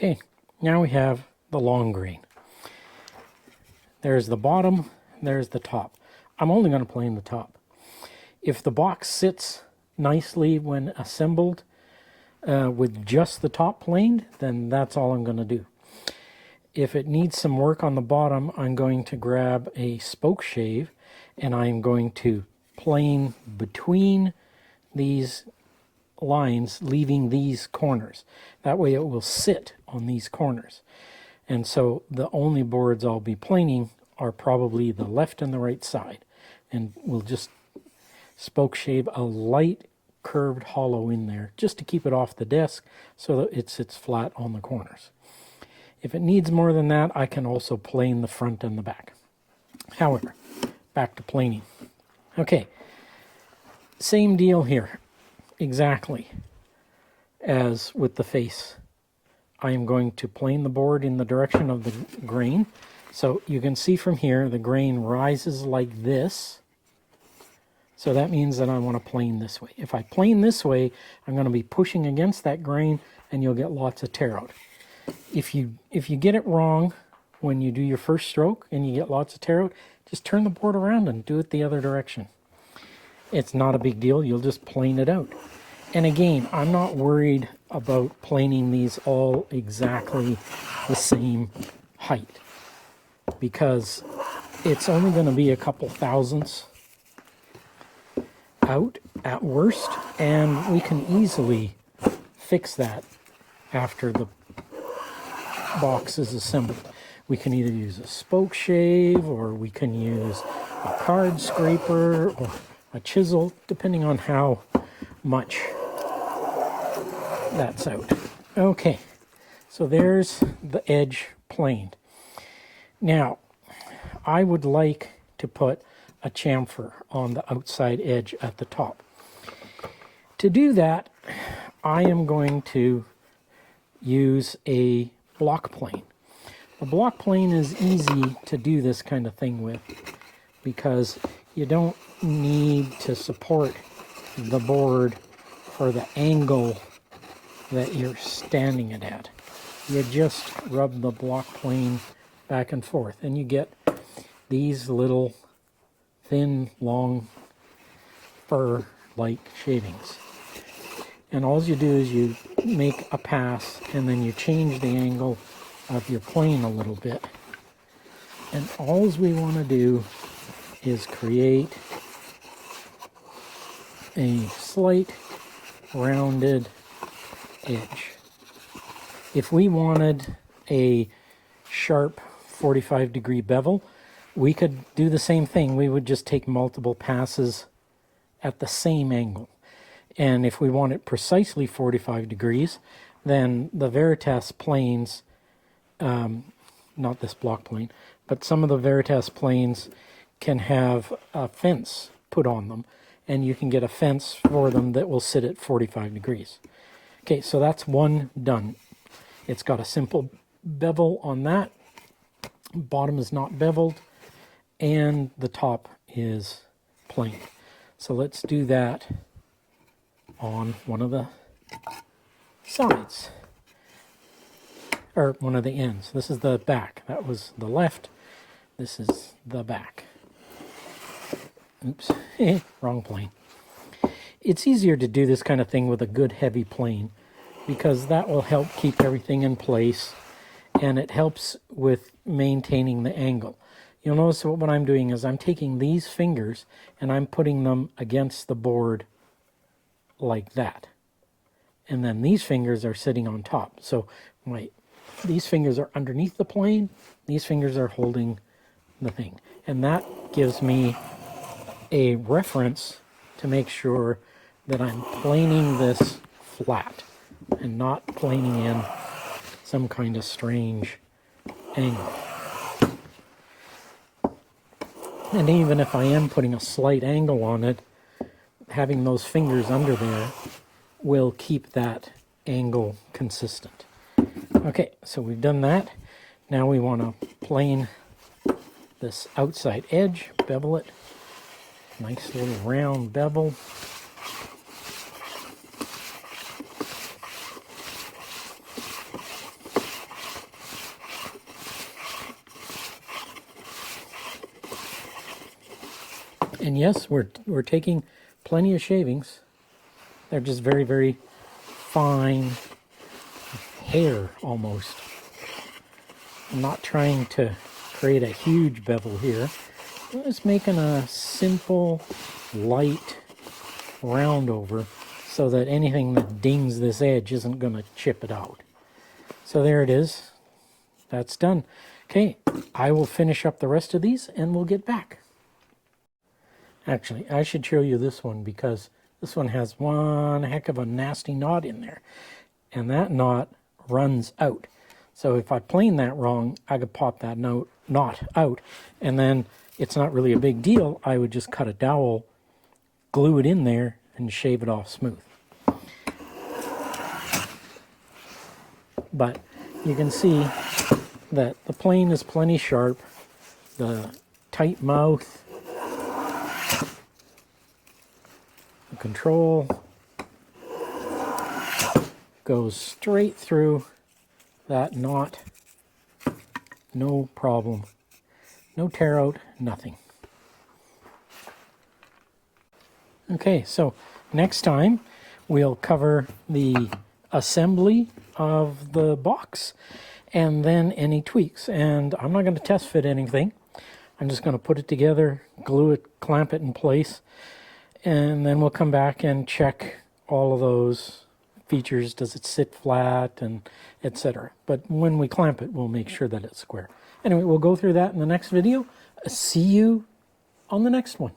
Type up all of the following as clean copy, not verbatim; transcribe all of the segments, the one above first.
Okay, now we have the long grain. There's the bottom, there's the top. I'm only going to plane the top. If the box sits nicely when assembled with just the top planed, then that's all I'm going to do. If it needs some work on the bottom, I'm going to grab a spoke shave and I'm going to plane between these lines, leaving these corners. That way it will sit on these corners. And so the only boards I'll be planing are probably the left and the right side. And we'll just spoke shave a light curved hollow in there just to keep it off the desk so that it sits flat on the corners. If it needs more than that, I can also plane the front and the back. However, back to planing. Okay, same deal here, exactly as with the face. I am going to plane the board in the direction of the grain. So you can see from here, the grain rises like this. So that means that I want to plane this way. If I plane this way, I'm going to be pushing against that grain and you'll get lots of tear out. If you get it wrong when you do your first stroke and you get lots of tear out, just turn the board around and do it the other direction. It's not a big deal. You'll just plane it out. And again, I'm not worried about planing these all exactly the same height because it's only going to be a couple thousandths out at worst, and we can easily fix that after the box is assembled. We can either use a spoke shave or we can use a card scraper or a chisel, depending on how much that's out. Okay, so there's the edge planed. Now, I would like to put a chamfer on the outside edge at the top. To do that, I am going to use a block plane. A block plane is easy to do this kind of thing with because you don't need to support the board for the angle that you're standing it at. You just rub the block plane back and forth and you get these little thin, long, fur-like shavings. And all you do is you make a pass and then you change the angle of your plane a little bit. And all we want to do is create a slight rounded edge. If we wanted a sharp 45-degree bevel, we could do the same thing. We would just take multiple passes at the same angle. And if we want it precisely 45 degrees, then the Veritas planes, not this block plane, but some of the Veritas planes can have a fence put on them, and you can get a fence for them that will sit at 45 degrees. Okay, so that's one done. It's got a simple bevel on that. Bottom is not beveled, and the top is plain. So let's do that on one of the sides, or one of the ends. This is the back. That was the left. This is the back. Oops, wrong plane. It's easier to do this kind of thing with a good heavy plane because that will help keep everything in place and it helps with maintaining the angle. You'll notice what I'm doing is I'm taking these fingers and I'm putting them against the board like that. And then these fingers are sitting on top. So these fingers are underneath the plane, these fingers are holding the thing. And that gives me a reference to make sure that I'm planing this flat and not planing in some kind of strange angle. And even if I am putting a slight angle on it, having those fingers under there will keep that angle consistent. Okay, so we've done that. Now we want to plane this outside edge, bevel it. Nice little round bevel. And yes, we're taking plenty of shavings. They're just very, very fine hair almost. I'm not trying to create a huge bevel here. I'm just making a simple, light round over so that anything that dings this edge isn't going to chip it out. So there it is. That's done. Okay, I will finish up the rest of these and we'll get back. Actually, I should show you this one because this one has one heck of a nasty knot in there. And that knot runs out. So if I plane that wrong, I could pop that knot out. And then it's not really a big deal. I would just cut a dowel, glue it in there, and shave it off smooth. But you can see that the plane is plenty sharp. The tight mouth, the control goes straight through that knot. No problem. No tear out, nothing. Okay, so next time we'll cover the assembly of the box and then any tweaks. And I'm not going to test fit anything. I'm just going to put it together, glue it, clamp it in place, and then we'll come back and check all of those features. Does it sit flat and etc. But when we clamp it, we'll make sure that it's square. Anyway, we'll go through that in the next video. See you on the next one.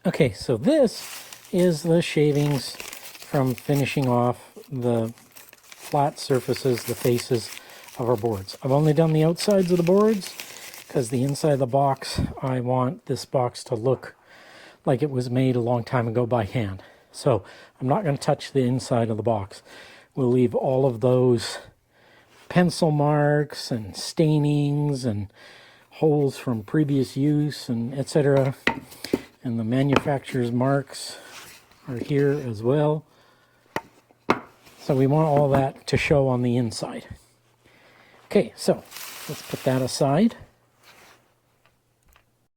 Okay, so this is the shavings from finishing off the flat surfaces, the faces of our boards. I've only done the outsides of the boards because the inside of the box, I want this box to look like it was made a long time ago by hand. So I'm not going to touch the inside of the box. We'll leave all of those pencil marks and stainings and holes from previous use and etc. And the manufacturer's marks are here as well. So we want all that to show on the inside. Okay, so let's put that aside.